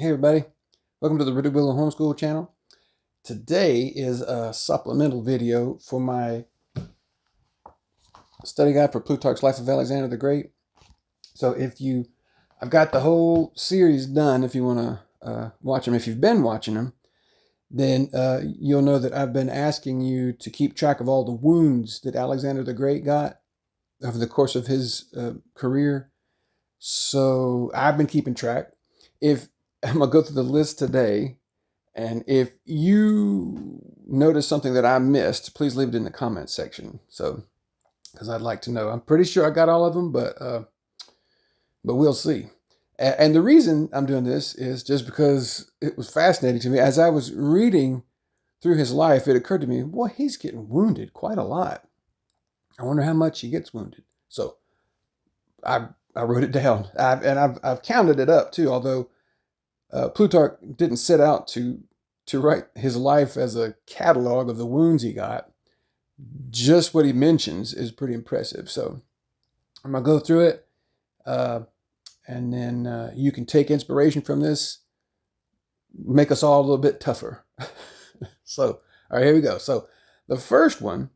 Hey everybody, welcome to the Ridiculous Homeschool channel. Today is a supplemental video for my study guide for Plutarch's Life of Alexander the Great. So I've got the whole series done if you want to watch them. If you've been watching them, then you'll know that I've been asking you to keep track of all the wounds that Alexander the Great got over the course of his career. So I've been keeping track. If I'm going to go through the list today, and if you notice something that I missed, please leave it in the comments section. So, because I'd like to know. I'm pretty sure I got all of them, but we'll see. And the reason I'm doing this is just because it was fascinating to me. As I was reading through his life, it occurred to me, boy, he's getting wounded quite a lot. I wonder how much he gets wounded. So I wrote it down, I've counted it up too. Although Plutarch didn't set out to write his life as a catalog of the wounds he got. Just what he mentions is pretty impressive. So I'm going to go through it, and then you can take inspiration from this, make us all a little bit tougher. So, all right, here we go. So the first one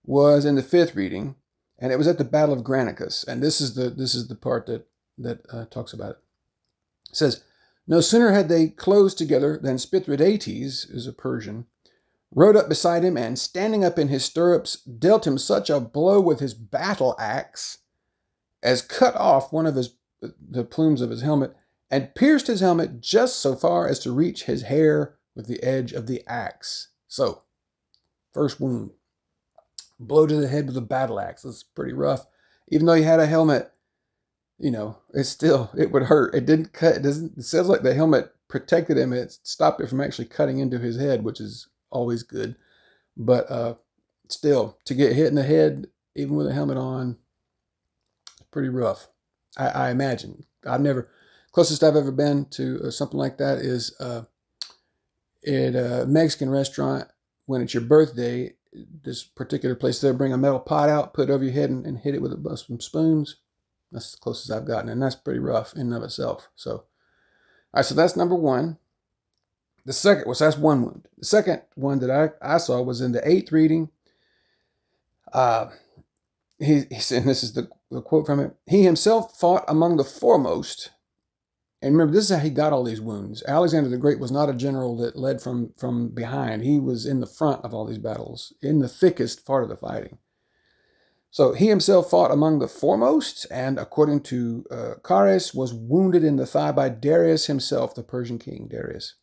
was in the 5th reading, and it was at the Battle of Granicus. And this is the part that talks about it. It says, "No sooner had they closed together than Spithridates, who's a Persian, rode up beside him, and standing up in his stirrups, dealt him such a blow with his battle axe as cut off one of the plumes of his helmet, and pierced his helmet just so far as to reach his hair with the edge of the axe." So, first wound. Blow to the head with a battle axe. That's pretty rough. Even though he had a helmet, it would hurt. It didn't cut. It says like the helmet protected him. It stopped it from actually cutting into his head, which is always good. But still, to get hit in the head, even with a helmet on, pretty rough. I imagine. Closest I've ever been to something like that is at a Mexican restaurant. When it's your birthday, this particular place, they'll bring a metal pot out, put it over your head, and hit it with some spoons. That's the closest I've gotten, and that's pretty rough in and of itself. So, all right, so that's number one. The second was, that's one wound. The second one that I saw was in the 8th reading. He said, and this is the quote from it: "He himself fought among the foremost." And remember, this is how he got all these wounds. Alexander the Great was not a general that led from behind. He was in the front of all these battles, in the thickest part of the fighting. So he himself fought among the foremost, and according to Chares, was wounded in the thigh by Darius himself, the Persian king Darius.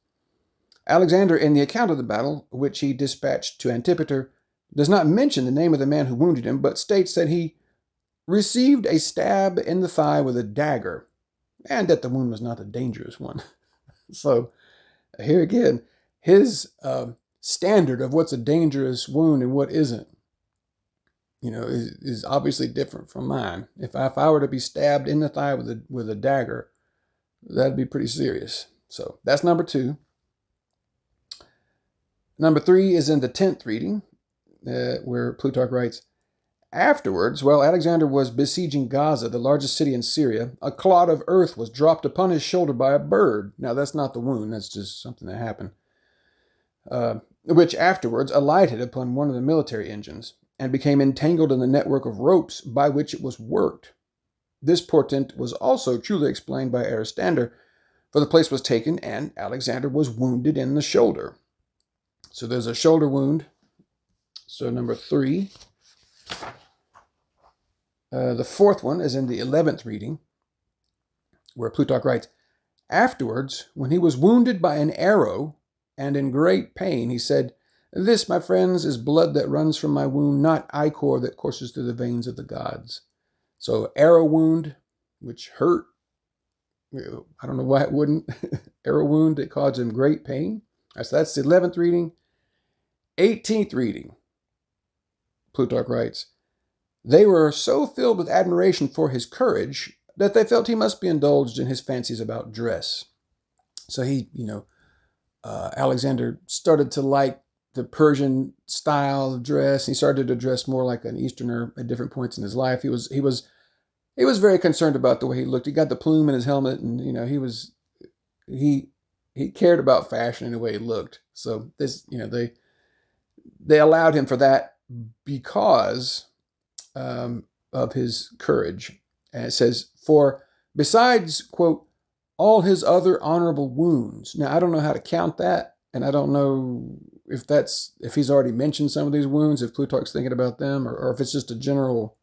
Alexander, in the account of the battle, which he dispatched to Antipater, does not mention the name of the man who wounded him, but states that he received a stab in the thigh with a dagger, and that the wound was not a dangerous one. So here again, his standard of what's a dangerous wound and what isn't, is obviously different from mine. If I were to be stabbed in the thigh with a dagger, that'd be pretty serious. So that's number 2. Number 3 is in the 10th reading, where Plutarch writes, "Afterwards, while Alexander was besieging Gaza, the largest city in Syria, a clod of earth was dropped upon his shoulder by a bird." Now, that's not the wound. That's just something that happened. Which afterwards alighted upon one of the military engines and became entangled in the network of ropes by which it was worked. This portent was also truly explained by Aristander, for the place was taken and Alexander was wounded in the shoulder. So there's a shoulder wound. So number 3. The 4th one is in the 11th reading, where Plutarch writes, "Afterwards, when he was wounded by an arrow and in great pain, he said, 'This, my friends, is blood that runs from my wound, not ichor that courses through the veins of the gods.'" So arrow wound, which hurt. I don't know why it wouldn't. Arrow wound that caused him great pain. All right, so that's the 11th reading. 18th reading, Plutarch writes, "They were so filled with admiration for his courage that they felt he must be indulged in his fancies about dress." So Alexander started to like the Persian style of dress. He started to dress more like an Easterner at different points in his life. He was very concerned about the way he looked. He got the plume in his helmet, and he was he cared about fashion and the way he looked. So this, they allowed him for that because of his courage. And it says, for besides, quote, all his other honorable wounds. Now, I don't know how to count that, and I don't know if he's already mentioned some of these wounds, if Plutarch's thinking about them, or if it's just a general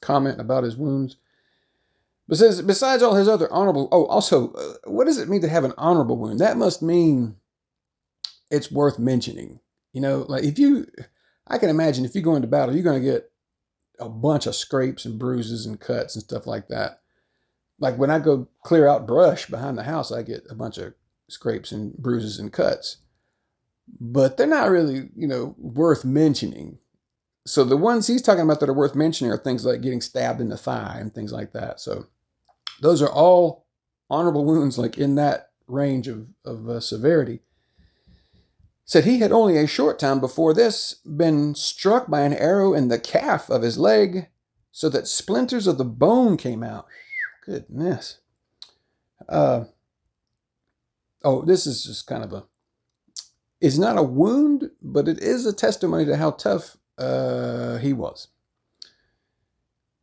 comment about his wounds. But it says, besides all his other honorable, also, what does it mean to have an honorable wound? That must mean it's worth mentioning. Like I can imagine if you go into battle, you're going to get a bunch of scrapes and bruises and cuts and stuff like that. Like when I go clear out brush behind the house, I get a bunch of scrapes and bruises and cuts. But they're not really, worth mentioning. So the ones he's talking about that are worth mentioning are things like getting stabbed in the thigh and things like that. So those are all honorable wounds, like in that range of severity. Said he had only a short time before this been struck by an arrow in the calf of his leg, so that splinters of the bone came out. Goodness. This is just kind of it's not a wound, but it is a testimony to how tough he was.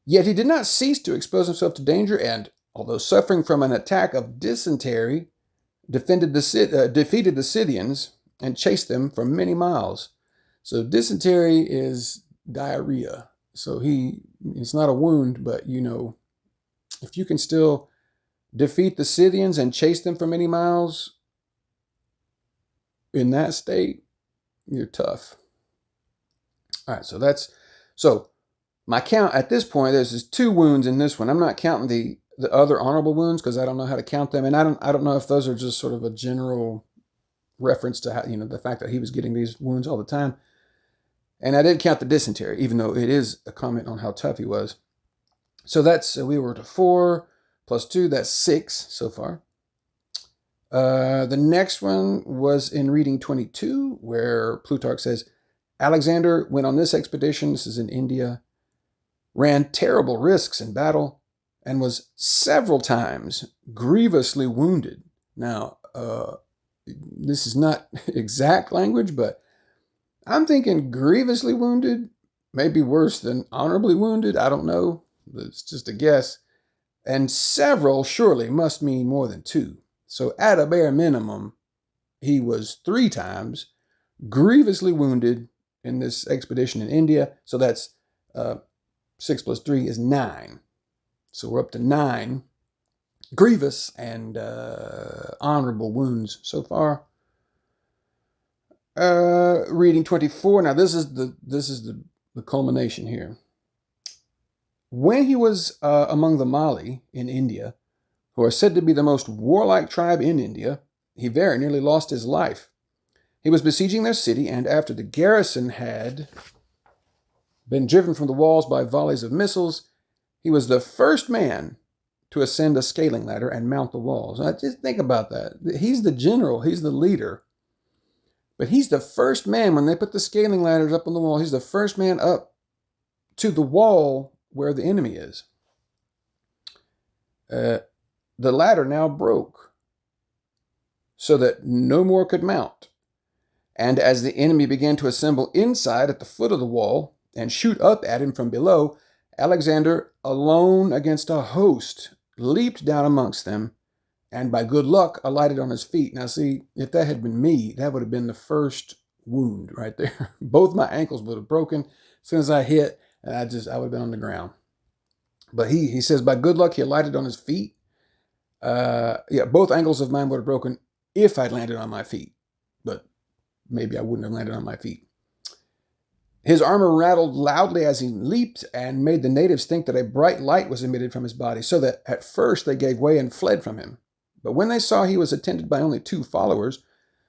Yet he did not cease to expose himself to danger, and although suffering from an attack of dysentery, defeated the Scythians and chased them for many miles. So dysentery is diarrhea. So it's not a wound, but if you can still defeat the Scythians and chase them for many miles in that state, you're tough. All right, so my count at this point, there's just 2 wounds in this one. I'm not counting the other honorable wounds because I don't know how to count them, and I don't know if those are just sort of a general reference to how, the fact that he was getting these wounds all the time. And I didn't count the dysentery, even though it is a comment on how tough he was. So we were to 4 plus 2, that's 6 so far. The next one was in reading 22, where Plutarch says, Alexander went on this expedition, this is in India, ran terrible risks in battle, and was several times grievously wounded. Now, this is not exact language, but I'm thinking grievously wounded may be worse than honorably wounded. I don't know. It's just a guess. And several surely must mean more than 2. So at a bare minimum, he was 3 times grievously wounded in this expedition in India. So that's 6 plus 3 is 9. So we're up to 9 grievous and honorable wounds so far. Reading 24. Now this is the culmination here. When he was among the Mali in India, who are said to be the most warlike tribe in India, he very nearly lost his life. He was besieging their city, and after the garrison had been driven from the walls by volleys of missiles, he was the first man to ascend a scaling ladder and mount the walls. Now, just think about that. He's the general, he's the leader. But he's the first man, when they put the scaling ladders up on the wall, he's the first man up to the wall where the enemy is. The ladder now broke so that no more could mount. And as the enemy began to assemble inside at the foot of the wall and shoot up at him from below, Alexander, alone against a host, leaped down amongst them, and by good luck alighted on his feet. Now see, if that had been me, that would have been the first wound right there. Both my ankles would have broken as soon as I hit, and I would have been on the ground. But he says, by good luck, he alighted on his feet. Both ankles of mine would have broken if I'd landed on my feet. But maybe I wouldn't have landed on my feet. His armor rattled loudly as he leaped and made the natives think that a bright light was emitted from his body, so that at first they gave way and fled from him. But when they saw he was attended by only 2 followers,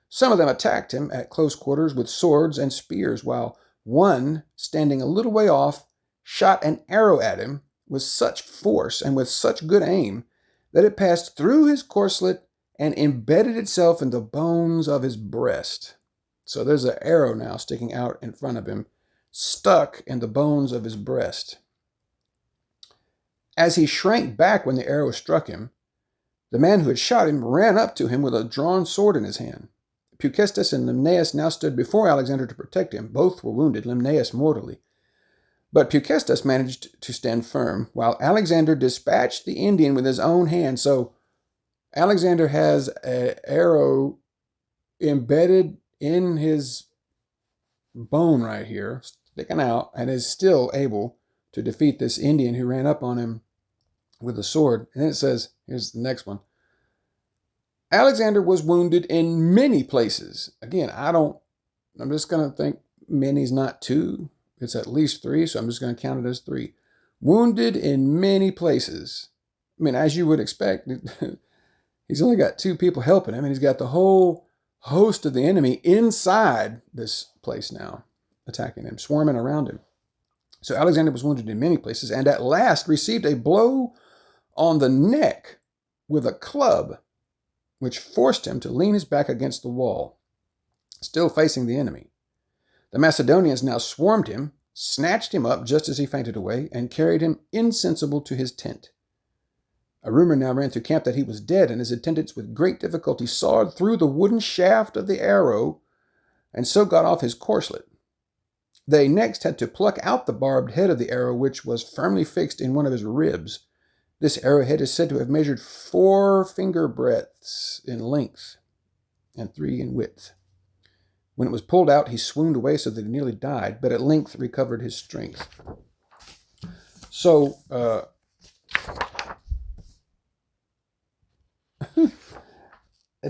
some of them attacked him at close quarters with swords and spears, while one, standing a little way off, shot an arrow at him with such force and with such good aim that it passed through his corslet and embedded itself in the bones of his breast. So there's an arrow now sticking out in front of him, stuck in the bones of his breast. As he shrank back when the arrow struck him, The man who had shot him ran up to him with a drawn sword in his hand. Peucestus and Limnaeus now stood before Alexander to protect him. Both were wounded, Limnaeus mortally. But Peucestus managed to stand firm, while Alexander dispatched the Indian with his own hand. So Alexander has an arrow embedded in his bone right here, sticking out, and is still able to defeat this Indian who ran up on him with a sword. And then it says, here's the next one. Alexander was wounded in many places. Again, I'm just going to think many's not two. It's at least three, so I'm just going to count it as three. Wounded in many places. I mean, as you would expect, he's only got two people helping him, and he's got the whole host of the enemy inside this place now, attacking him, swarming around him. So Alexander was wounded in many places, and at last received a blow on the neck with a club, which forced him to lean his back against the wall, still facing the enemy. The Macedonians now swarmed him, snatched him up just as he fainted away, and carried him insensible to his tent. A rumor now ran through camp that he was dead, and his attendants with great difficulty sawed through the wooden shaft of the arrow, and so got off his corslet. They next had to pluck out the barbed head of the arrow, which was firmly fixed in one of his ribs. This arrowhead is said to have measured 4 finger breadths in length and 3 in width. When it was pulled out, he swooned away so that he nearly died, but at length recovered his strength. So, I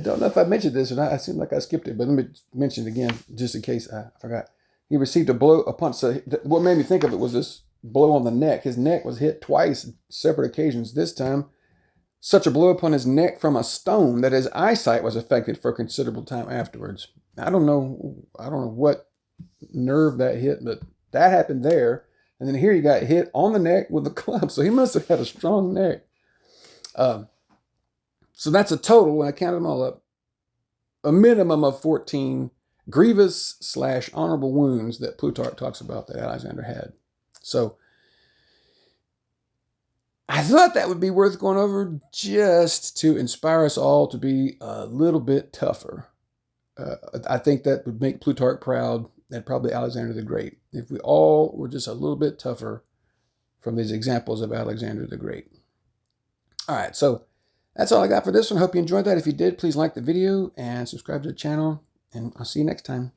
don't know if I mentioned this or not. It seemed like I skipped it, but let me mention it again, just in case I forgot. He received a blow upon. So what made me think of it was this blow on the neck. His neck was hit twice, separate occasions. This time, such a blow upon his neck from a stone that his eyesight was affected for a considerable time afterwards. I don't know what nerve that hit, but that happened there. And then here he got hit on the neck with a club. So he must have had a strong neck. So that's a total, when I counted them all up, a minimum of 14 grievous/honorable wounds that Plutarch talks about that Alexander had. So I thought that would be worth going over just to inspire us all to be a little bit tougher. I think that would make Plutarch proud, and probably Alexander the Great, if we all were just a little bit tougher from these examples of Alexander the Great. All right, so that's all I got for this one. Hope you enjoyed that. If you did, please like the video and subscribe to the channel, and I'll see you next time.